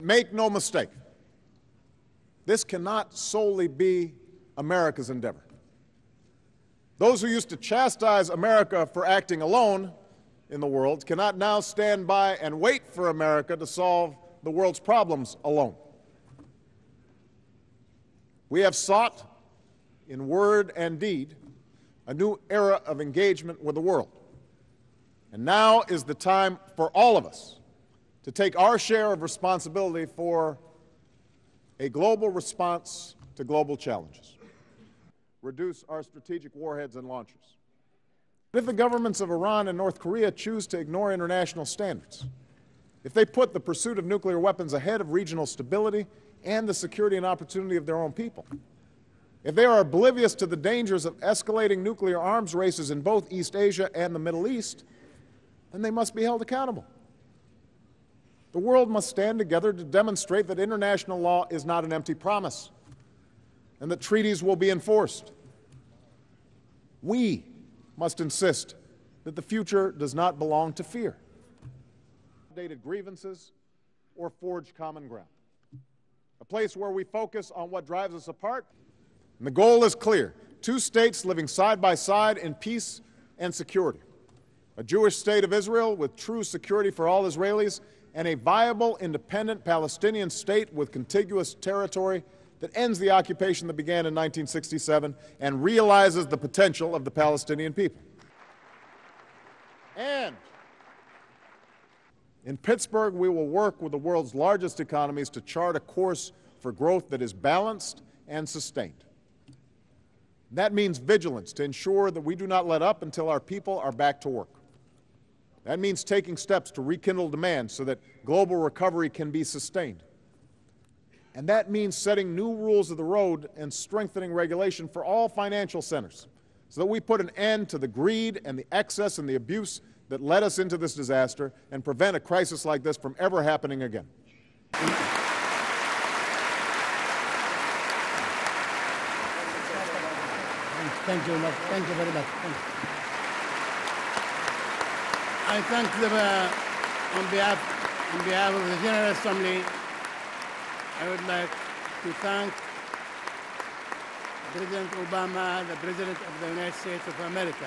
Make no mistake, this cannot solely be America's endeavor. Those who used to chastise America for acting alone in the world cannot now stand by and wait for America to solve the world's problems alone. We have sought, in word and deed, a new era of engagement with the world. And now is the time for all of us to take our share of responsibility for a global response to global challenges. Reduce our strategic warheads and launchers. If the governments of Iran and North Korea choose to ignore international standards, if they put the pursuit of nuclear weapons ahead of regional stability and the security and opportunity of their own people, if they are oblivious to the dangers of escalating nuclear arms races in both East Asia and the Middle East, then they must be held accountable. The world must stand together to demonstrate that international law is not an empty promise and that treaties will be enforced. We must insist that the future does not belong to fear, dated grievances, or forge common ground. A place where we focus on what drives us apart. And the goal is clear: two states living side by side in peace and security. A Jewish state of Israel with true security for all Israelis, and a viable, independent Palestinian state with contiguous territory that ends the occupation that began in 1967 and realizes the potential of the Palestinian people. And in Pittsburgh, we will work with the world's largest economies to chart a course for growth that is balanced and sustained. That means vigilance to ensure that we do not let up until our people are back to work. That means taking steps to rekindle demand so that global recovery can be sustained. And that means setting new rules of the road and strengthening regulation for all financial centers so that we put an end to the greed and the excess and the abuse that led us into this disaster and prevent a crisis like this from ever happening again. Thank you. Thank you very much. Thank you. I thank on behalf of the General Assembly, I would like to thank President Obama, the President of the United States of America.